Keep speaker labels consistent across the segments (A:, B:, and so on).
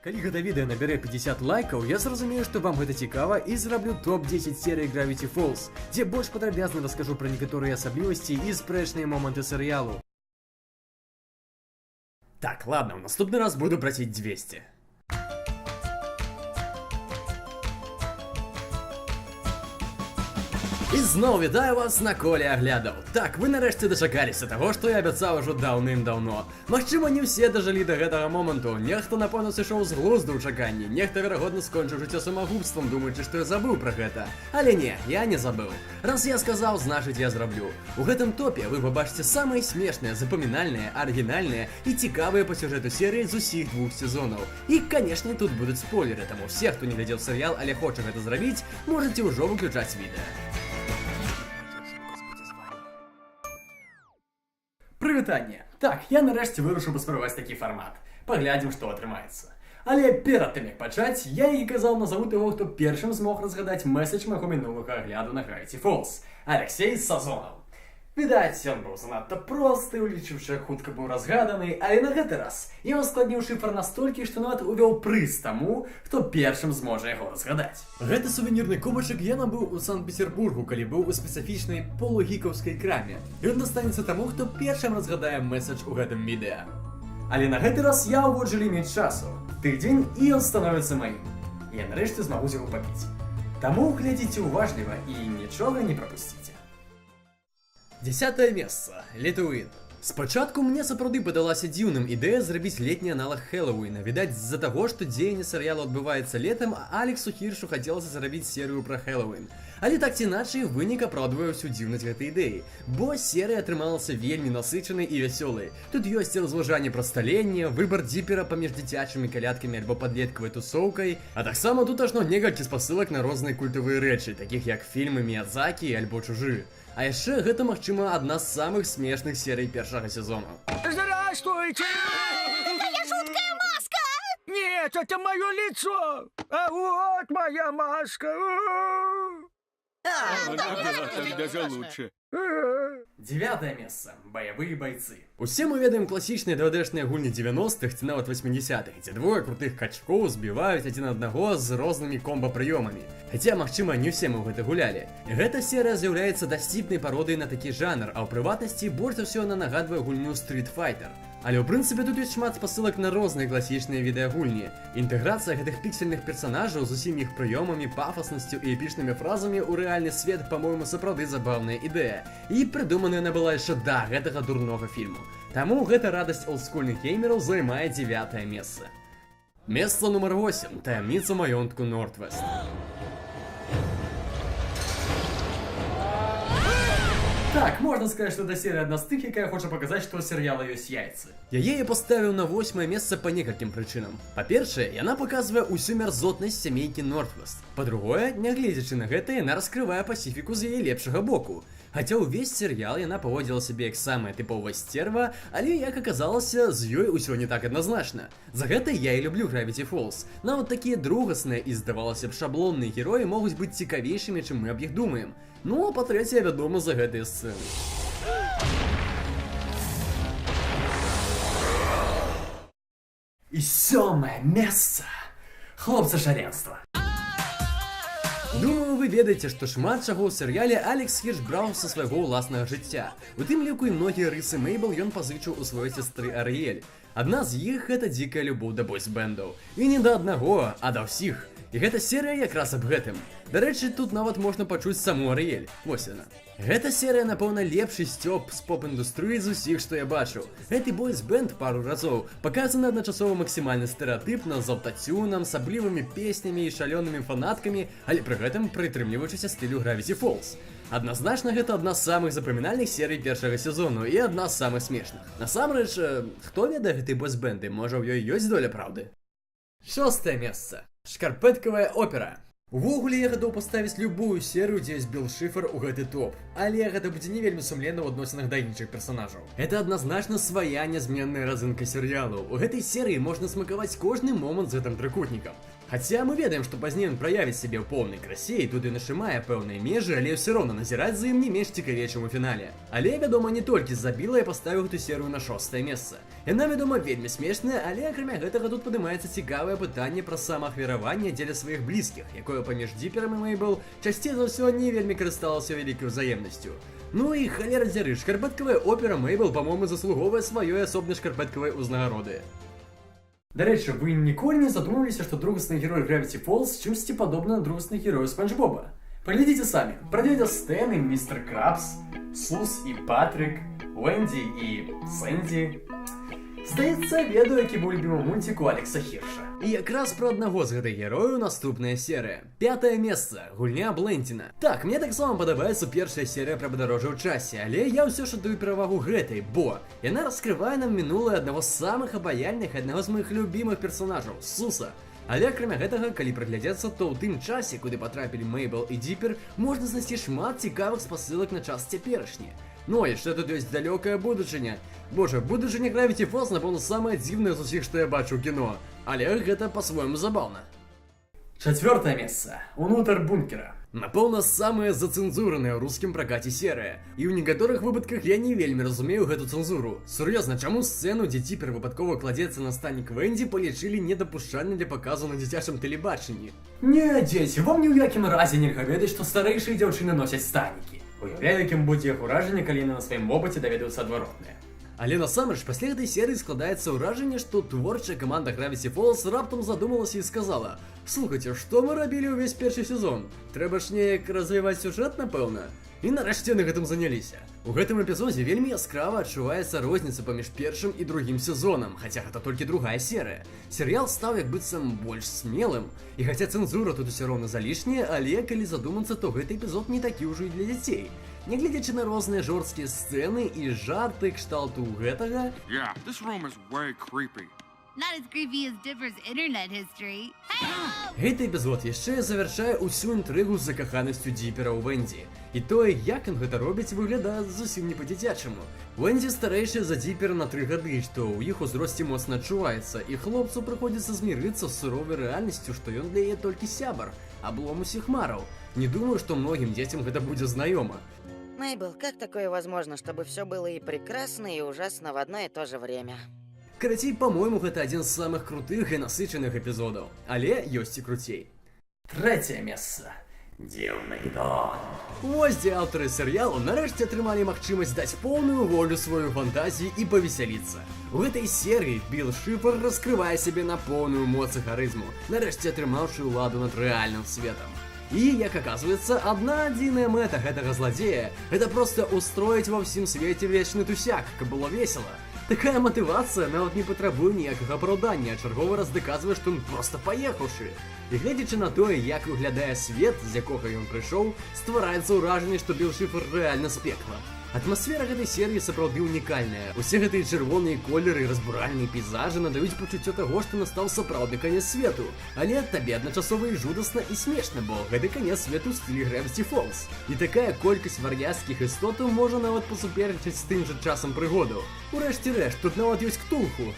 A: Калі гэта відэа набярэ 50 лайкаў, я зразумею, што вам гэта цікава і зраблю топ-10 серый Gravity Falls, дзе больш падрабязна раскажу пра некаторыя асаблівасці і спрэчныя моманты серыялу. Так, ладно, в наступны раз буду просить 200. І зноў вітаю вас на коле аглядаў. Так, вы нарэшце дачакаліся таго, што я абяцаў ужо даўным-даўно. Магчыма, не ўсе дажылі да гэтага моманту. Нехта, напэўна, сышоў з глузду ў чаканні, нехта, верагодна, скончыў жыццё самагубствам, думаючы, што я забыў пра гэта. Але не, я не забыў. Раз я сказаў, значыць я зраблю. У гэтым топе вы пабачыце самыя смешныя, запамінальныя, арыгінальныя і цікавыя па сюжэту серыі з усіх двух сезонаў. І, канешне, тут будуць спойлеры, таму все, хто не глядзеў серыял, але хоча гэта зрабіць, можаце ўжо выключаць відэа. Прывітанне! Так, я нарэшце вырашыў паспрабаваць такі фармат. Паглядзім, што атрымаецца. Але перад тым, як пачаць, я і казаў назову таго, хто першым змог разгадаць месседж майго мінулага агляду на Gravity Falls. Алексей Сазонаў. Відаць, ён быў занадта просты, улічыўшы, хутка быў разгаданы, але на гэты раз ён ускладніў шыфр настолькі, што нават увёў прыз таму, хто першым зможа яго разгадаць. Гэты сувенірны кубачак я набыў у Санкт-Петербургу, калі быў у спецыфічнай полугікаўскай краме. Ён дастанецца таму, хто першым разгадае месседж у гэтым відэа. Але на гэты раз я ўводжу ліміт часу. Тыдзень, і ён становіцца маім. Я нарэшце змагу з яго папіць. Таму глядзіце уважліва і нічога не прапусціце. 10 месца. Летуін. Спачатку мне сапраўды падалася дзіўным ідэя зрабіць летні аналаг Хэллоуіна. Відаць, з-за таго, што дзеянне серыялу адбываецца летам, Алексу Хіршу хацелася зрабіць серыю пра Хэллоуін. Але так ці іначай вынік апраўдвае ўсю дзіўнасць гэтай ідэі, бо серыя атрымалася вельмі насычанай і вясёлай. Тут ёсць разважанне пра сталенне, выбар дзіпера паміж дзіцячымі калядкамі альбо падлеткавай тусоўкай, а таксама тут ажно некалькі спасылак на розныя культавыя рэчы, такіх як фільмы Міядзакі альбо Чужы. А яшчэ гэта, магчыма, адна з самых смешных серый першага сезона.
B: Здравствуйте!
C: Это я жуткая маска!
B: Нет, это мое лицо! А вот моя маска!
C: Так
D: даже лучше.
A: 9 месца. Баявыя байцы. Усе мы ведаем класічныя 2D-шныя гульні 90-х ці нават 80-х, дзе двое крутых качкоў збіваюць адзін аднаго з рознымі комба-прыёмамі. Хаця, магчыма, не ўсе мы ў гэта гулялі. Гэта серыя з'яўляецца дасціпнай пародыяй на такі жанр, а ў прыватнасці больш за ўсё яна нагадвае гульню Street Fighter. Але ў прынцыпе тут ёсць шмат спасылак на розныя класічныя відэагульні. Інтэграцыя гэтых піксельных персанажаў з усімі іх прыёмамі, пафаснасцю і эпічнымі фразамі ў рэальны свет, па-мойму, сапраўды забаўная ідэя. І прыдуманая яна была яшчэ да гэтага дурнога фільму. Таму гэта радасць олдскульных геймераў займае 9 месца. Месца нумар 8. Таямніца маёнтку Нортвест. Так, можна сказаць, што да серыя адна з тых, якая хоча паказаць, што ў серыяла ёсць яйцы. Яе я паставіў на 8 месца па некалькім прычынам. Па-першае, яна паказвае ўсю мярзотнасць сямейкі Нортвест. Па-другое, нягледзячы на гэта, яна раскрывае Пасіфіку з яе лепшага боку. Хаця ўвесь серыял яна паводзіла сябе як самая тыповая сцерва, але, як аказалася, з ёй усё не так адназначна. За гэта я і люблю Gravity Falls. Нават такія другасныя і, здавалася б, шаблонныя героі могуць быць цікавейшымі, чым мы аб іх думаем. Ну, а па-трэцяе, вядома, за гэтыя сцэны. І 7 месца. Хлопцы шаленства. Думаю, вы ведаеце, што шмат чаго ў серыяле Алекс Хірш браў са свайго ўласнага жыцця. У тым ліку і многія рысы Мэйбл ён пазычыў у сваёй сястры Арыэль. Адна з іх гэта дзікая любоў да бойс-бэндаў. І не да аднаго, а да ўсіх. І гэта серыя якраз аб гэтым. Дарэчы, тут нават можна пачуць саму Арыэль. Вось яна. Гэта серыя, напэўна, лепшы сцёб з поп-індустрыі з усіх, што я бачыў. Гэты бойс-бэнд пару разоў паказаны адначасова максімальна стэрэатыпна, з аўтатюнам, саблівымі песнямі і шалёнымі фанаткамі, але пры гэтым прытрымліваючыся стылю Gravity Falls. Адназначна, гэта адна з самых запамінальных серый першага сезону і адна з самых смешных. Насамрэч, хто ведае гэтай бойс-бэнды, можа ў ёй ёсць доля праўды. 6 месца. Шкарпэткавая опера. Увогуле я гатоў паставіць любую серыю, дзе ёсць Білл Шыфер у гэты топ. Але гэта будзе не вельмі сумленна ў адносінах да іншых персанажаў. Гэта адназначна свая нязменная разынка серыялу. У гэтай серыі можна смакаваць кожны момант з гэтым трыкутнікам. Хаця мы ведаем, што пазней ён праявіць сябе ў поўнай красе і туды нашымае пэўныя межы, але ўсё роўна назіраць за ім не менш цікавей, чым у фінале. Але, вядома, не толькі з-за Біла я паставіў гэту серыю на 6-е месца. Яна, вядома, вельмі смешная, але акрамя гэтага тут падымаецца цікавае пытанне пра самаахвяраванне дзеля сваіх блізкіх, якое паміж Діперам і Мейбл часцей за ўсё не вельмі карысталася вялікай узаемнасцю. Ну і халера дзяры, шкарпэткавая опера Мейбл, па-мойму, заслугоўвае сваёй асобнай шкарпэткавай узнагароды. До речі, ви ніколи не задумувалися, що другосний герой Gravity Falls чимось подобно на другосних героїв Спанч Боба? Поглядите сами. Про дядя Стэн и мистер Крабс, Сус и Патрик, Уэнди и Сэнди. Здається, ведаю, який був любимий мультик у Алекса Хірша. І якраз про одного з гэтых герояў наступная серія. 5-е месца. Гульня Блентіна. Так, мне так само падабаецца першая серія пра падарожжа ў часе, але я ўсё ж даю перавагу гэтай, бо яна раскрывае нам мінулае аднаго з самых абаяльных, аднаго з моих любімых персонажаў, Суса. Але акрамя гэтага, калі прыглядзецца, то ў тым часе, куды патрапілі Мейбл і Діпер, можна знайсці шмат цікавых спасылак на час цяперашні. Ну і што тут ёсць далёкая будучыня. Боже, будучыня Gravity Falls, напэўна, самае дзіўнае з усіх, што я бачу ў кіно. Але гэта па-свойму забаўна. 4-е месца. Унутр бункера. Напэўна, самая зацэнзураная ў рускім пракаце серыя. І ў некаторых выпадках я не вельмі разумею гэту цэнзуру. Сур'ёзна, чаму сцэну, дзе Діпер выпадкова кладзецца на станік Вэнді, палічылі недапушчальнай для паказу на дзіцячым тэлебачанні? Не, дзеці, вам ні ў якім разе нельга ведаць, што старэйшыя дзяўчыны носяць станікі. Уяўляю, якім будзе іх уражанне, калі яны на сваім вопыце даведаюцца адваротнае. Але насамрэч, пасля гэтай серыі складаецца ўражанне, што творчая каманда Gravity Falls раптам задумалася і сказала: «Слухайце, што мы рабілі ўвесь першы сезон? Трэба ж неяк развіваць сюжэт, напэўна?» І нарэшце на гэтым заняліся. У гэтым эпізодзе вельмі яскрава адчуваецца розніца паміж першым і другім сезонам, хаця гэта толькі другая серыя. Серыял стаў як быццам больш смелым, і хаця цэнзура тут усё роўна залішняя, але калі задумацца, то гэты эпізод не такі ўжо і для дзяцей. Нягледзячы на розныя жорсткія сцэны і жарты кшталту гэтага...
D: Yeah, this room is way creepy.
C: Not as creepy as Dipper's internet history.
A: Гэты эпізод яшчэ завяршае ўсю інтрыгу з закаханасцю Діпера ў Вэнді. І тое, як ён гэта робіць, выглядае зусім не па-дзіцячаму. Вэнді старэйшая за Діпера на 3 гады, што ў іх узросце моцна адчуваецца, і хлопцу прыходзіцца змірыцца з суровай рэальнасцю, што ён для яе толькі сябар, аблом усіх мараў. Не думаю, што многім дзецям гэта будзе знаёма.
E: Мейбл, как такое возможно, чтобы все было и прекрасно, и ужасно в одно и то же время?
A: Карацей, по-мойму, гэта адзін з самых крутых і насычаных эпізодаў. Але ёсць і круцей. 3-е месца. Дзіўны гідон. Вось дзе аўтары серыялу нарэшце атрымалі магчымасць даць поўную волю сваю фантазіі і павесяліцца. У гэтай серыі Білл Шифер раскрывае сябе на поўную моц і харызму, нарэшце атрымаўшы ўладу над рэальным светам. І, як аказваецца, адна адзіная мэта гэтага зладзея – гэта проста устроіць ва ўсім свеце вечны тусяк, каб было весела. Такая матывацыя нават не патрабуе ніякага апраўдання, а чарговы раз даказвае, што ён проста паехаўшы. І гледзячы на тое, як выглядае свет, з якога ён прыйшоў, ствараецца ўражанне, што Білл Шифер рэальна з пекла. Атмасфера гэтай серыі сапраўды ўнікальная. Усе гэтыя чырвоныя колеры і разбуральныя пейзажы надаюць пачуццё таго, што настаў сапраўдны канец свету. Але табе адначасова і жудасна і смешна, бо гэты канец свету ў стылі Gravity Falls. І такая колькасць вар'яцкіх істотаў можа нават пасупернічаць з тым жа часам прыгодаў. Урэшце рэшт, тут нават ёсць Ктулху.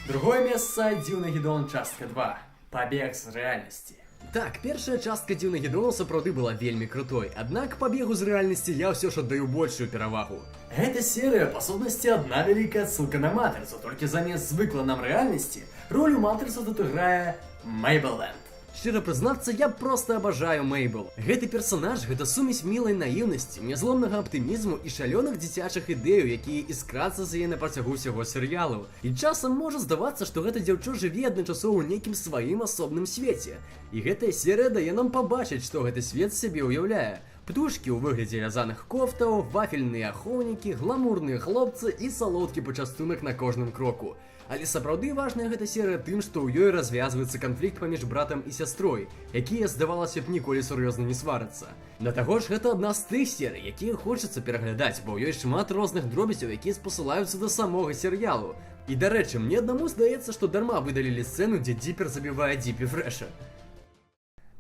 A: Другое месца – Дзіўны гідон, частка 2. Пабег з рэальнасці. Так, першая частка Дзіўны гідон сапраўды была вельмі крутой, аднак пабегу з рэальнасці я ўсё ж аддаю большую перавагу. Гэта серыя, па сутнасці, адна вялікая адсылка на Матрыцу, толькі замест звыклай нам рэальнасці, ролю Матрыцы тут іграе Мейбл Ленд. Шчыра прызнацца, я проста абажаю Мейбл. Гэты персанаж – гэта сумесь мілай наіўнасці, нязломнага аптымізму і шалёных дзіцячых ідэяў, якія іскрацца з яе на працягу ўсяго серыялу. І часам можа здавацца, што гэта дзяўчо жыве адначасова ў нейкім сваім асобным свеце. І гэтая серыя дае нам пабачыць, што гэты свет сябе ўяўляе. Птушкі ў выглядзе вязаных кофтаў, вафельныя ахоўнікі, гламурныя хлопцы і салодкі пачастунак на кожным кроку. Але сапраўды важная гэта серыя тым, што ў ёй развязваецца канфлікт паміж братам і сястрой, якія, здавалася б, ніколі сур'ёзна не сварацца. Да таго ж, гэта адна з тых серый, якія хочацца пераглядаць, бо ў ёй шмат розных дробязяў, якія спасылаюцца да самога серыялу. І, дарэчы, мне аднаму здаецца, што дарма выдалілі сцэну, дзе Діпер забівае Діпі Фрэша.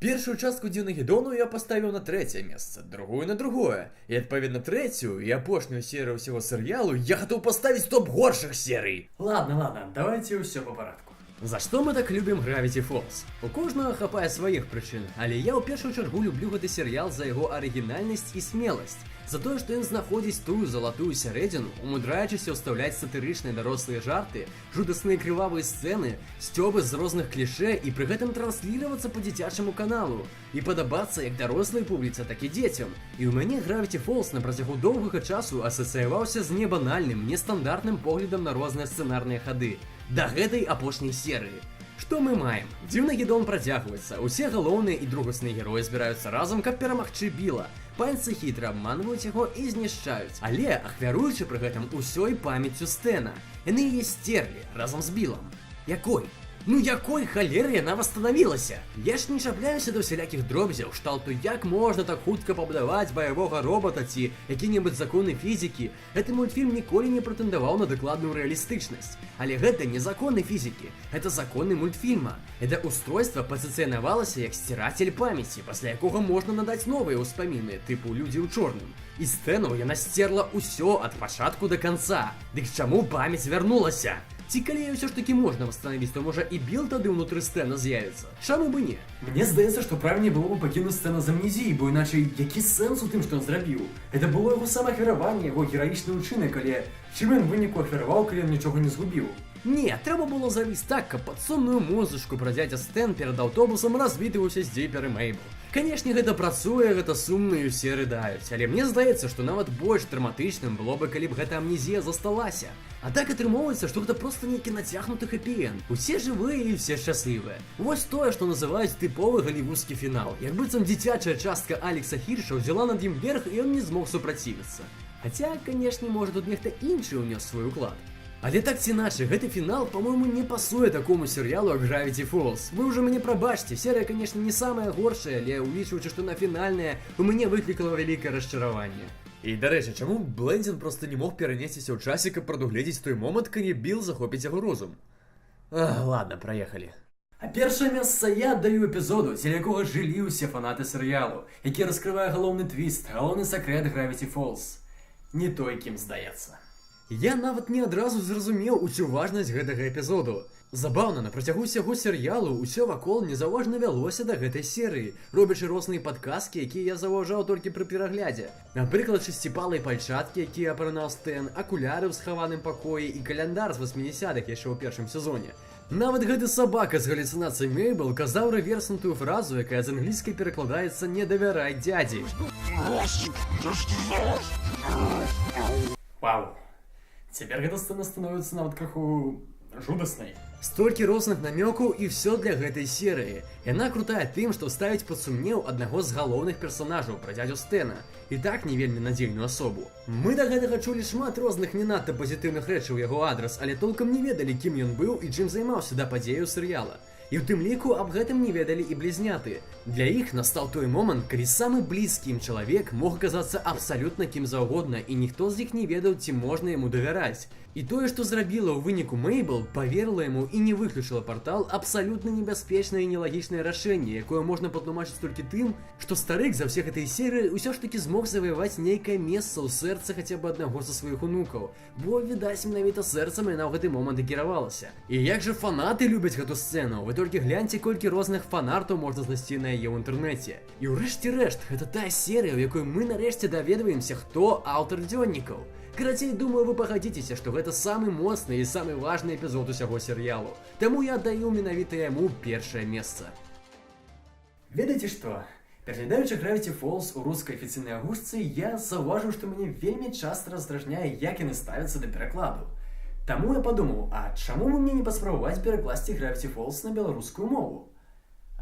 A: Першую частку Дзіўнага гідону я паставіў на 3-е месца, другую на 2-е, і адпаведна 3-ю і апошнюю серыю ўсяго серыялу я гатоў паставіць топ горшых серый. Ладно, давайте ўсё па парадку. За што мы так любім Gravity Falls? У кожнага хапае сваіх прычын, але я ў першую чаргу люблю гэты серыял за яго арыгінальнасць і смеласць. За тое, што ён знаходзіць тую залатую сярэдзіну, умудраючыся ўстаўляць сатырычныя дарослыя жарты, жудасныя крывавыя сцэны, сцёбы з розных клішэ і пры гэтым трансліравацца па дзіцячаму каналу. І падабацца як дарослай публіцы, так і дзецям. І ў мяне Gravity Falls на працягу доўгага часу асацыяваўся з небанальным, нестандартным поглядам на розныя сцэнарныя хады. Да гэтай апошняй серыі. Што мы маем? Дзіўны гідон працягваецца, усе галоўныя і другасныя героі збіраюцца разам, каб перамагчы Біла. Панцы хітра абманваюць яго і знішчаюць, але ахвяруючы пры гэтым усёй памяццю Стэна. Яны яе стерлі разам з Білам. Якой? Ну якой халеры яна восстанавілася? Я ж не чапляюся да ўсялякіх дробязяў, кшталту як можна так хутка пабудаваць баявога робота ці які-небудзь законы фізікі. Гэты мультфільм ніколі не прэтэндаваў на дакладную рэалістычнасць. Але гэта не законы фізікі, гэта законы мультфільма. Гэта устройства пазіцыянавалася як сцірацель памяці, пасля якога можна надаць новыя ўспаміны, тыпу людзі ў чорным. І Стэну яна сцерла ўсё ад пачатку да канца. Дык чаму памяць вярнулася? Ці калі ўсё ж такі можна восстановіць, то можа і Біл тады ўнутры Стэна з'явіцца. Чаму бы не? Мне здаецца, што правільней было бы пакінуць Стэна з амнезіяй, бо іначай які сэнс у тым, што ён зрабіў? Гэта было яго самаахвяраванне, яго гераічны ўчынак, але чым ён выніку ахвяраваў, калі ён нічога не згубіў? Не, трэба было зрабіць так, каб пад сумную музычку пра дзядзя Стэн перад аўтобусам развітваўся з Диппер і Мэйбл. Канешне, гэта працуе, гэта сумна і ўсе рыдаюць, але мне здаецца, што нават больш драматычным было бы, калі б гэта амнезія засталася. А так атрымоўваецца, што гэта проста нейкі нацягнуты хэпі-энд. Усе жывыя і ўсе шчаслівыя. Вось тое, што называюць тыповы галівудскі фінал. Як быццам дзіцячая частка Алекса Хірша ўзяла над ім верх, і ён не змог супрацівіцца. Хаця, канешне, можа, тут нехта іншы ўнёс свой уклад. Але так ці іначай, гэты фінал, па-мойму, не пасуе такому серыялу, як Gravity Falls. Вы ўжо мяне прабачце, серыя, канешне, не самая горшая, але улічваючы, што на фінальная, у мяне выклікала вялікае расчараванне. І, дарэчы, чаму Блэндзін проста не мог перанесціся ў часе, каб прадугледзець той момант, калі Біл захопіць яго розум? Ладно, праехалі. А першае месца я аддаю эпізоду, дзеля якога жылі ўсе фанаты серыялу, які раскрывае галоўны твіст, галоўны сакрэт Gravity Falls. Не той, кім здаецца. Я нават не адразу зразумеў усю важнасць гэтага эпізоду. Забаўна, на працягу ўсяго серыялу ўсё вакол незаўважна вялося да гэтай серыі, робячы розныя падказкі, якія я заўважаў толькі пры пераглядзе. Напрыклад, шасціпалай пальчаткі, якія апранаў Стэн, акуляры ў схаваным пакоі і каляндар з 80-х яшчэ ў першым сезоне. Нават гэты сабака з галюцынацыяй Мэйбл казаў рэверснутую фразу, якая з англійскай перакладаецца «Не давярай дзядзі». Вау. Цяпер гэта сцэна становіцца нават крыху жудаснай. Столькі розных намёкаў і ўсё для гэтай серыі. Яна крутая тым, што ставіць пад сумнеў аднаго з галоўных персанажаў пра дзядзю Стэна. І так не вельмі надзейную асобу. Мы да гэтага чулі шмат розных не надта пазітыўных рэчаў яго адрас, але толкам не ведалі, кім ён быў і чым займаўся да падзеяў серыяла. І ў тым ліку аб гэтым не ведалі і блізняты. Для іх настаў той момант, калі самы блізкі ім чалавек мог аказацца абсалютна кім заўгодна, і ніхто з іх не ведаў, ці можна яму давяраць. І тое, што зрабіла ў выніку Мэйбл, паверыла яму і не выключыла партал, абсалютна небяспечнае і нелагічнае рашэнне, якое можна патлумачыць толькі тым, што старык за ўсе гэтай серыі ўсё ж такі змог заваяваць нейкае месца ў сэрцы хаця б аднаго са сваіх унукаў, бо, відаць, менавіта сэрцам яна ў гэты момант і кіравалася. І як жа фанаты любяць гэту сцэну, вы толькі гляньце, колькі розных фанартаў можна знайсці на яе ў інтэрнэце. І ўрэшце рэшт, гэта тая серыя, у якой мы нарэшце даведваемся, хто аўтар дзённікаў. Карацей, думаю, вы пагадзіцеся, што гэта самы моцны і самы важны эпізод усяго серыялу. Таму я аддаю менавіта яму першае месца. Ведаеце што? Пераглядаючы Gravity Falls у рускай афіцыйнай агучцы, я заўважыў, што мяне вельмі часта раздражняе, як яны ставяцца да перакладу. Таму я падумаў, а чаму бы мне не паспрабаваць перакласці Gravity Falls на беларускую мову?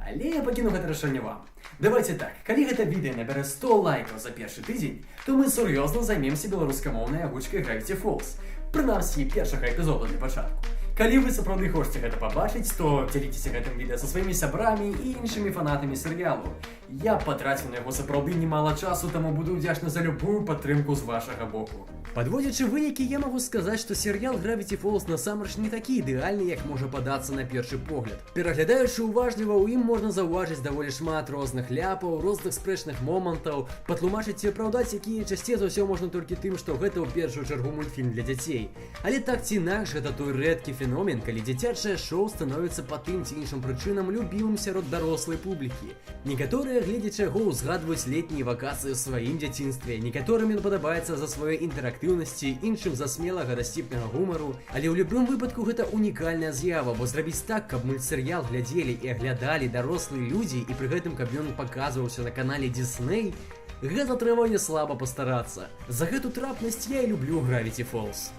A: Але я пакіну гэта рашэнне вам. Давайте так, калі гэта відэа набярэ 100 лайкаў за першы тыдзень, то мы сур'ёзна займемся беларускамоўнай агучкай Gravity Falls. Прынамсі, першага эпізода для пачатку. Калі вы сапраўды хочаце гэта пабачыць, то дзяліцеся гэтым відэа са сваімі сябрамі і іншымі фанатамі серыялу. Я патраціў на яго сапраўды немала часу, таму буду ўдзячны за любую падтрымку з вашага боку. Падводзячы вынікі, я магу сказаць, што серыял Gravity Falls насамрэч не такі ідэальны, як можа падацца на першы погляд. Пераглядаючы уважліва, у ім можна заўважыць даволі шмат розных ляпаў, розных спрэчных момантаў, патлумачыць ці апраўдаць, якія часцей за ўсё можна толькі тым, што гэта ў першую чаргу мультфільм для дзяцей. Але так ці інакш, гэта той рэдкі фінал, феномен, калі дзіцячае шоу становіцца па тым ці іншым прычынам любімым сярод дарослай публікі. Некаторыя, гледзячы яго, узгадваюць летнія вакацыі ў сваім дзяцінстве, некаторым ён падабаецца за сваёй інтэрактыўнасці, іншым за смелага дасціпнага гумару, але ў любым выпадку гэта унікальная з'ява, бо зрабіць так, каб мультсерыял глядзелі і аглядалі дарослыя людзі і пры гэтым каб ён паказваўся на канале Disney, гэта трэба не слаба пастарацца. За гэту трапнасць я і люблю Gravity Falls.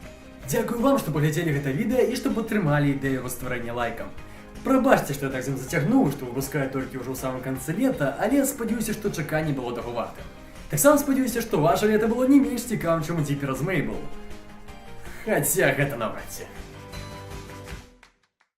A: Дзякую вам, што паглядзелі гэта відэа і што падтрымалі ідэю яго стварэння лайкам. Прабачце, што я так з ім зацягнуў, што выпускаю толькі ўжо ў самым канцы лета, але спадзяюся, што чаканне было таго вартым. Таксама спадзяюся, што ваша лета было не менш цікавым, чым Диппера з Мейбл. Хаця гэта наврад ці.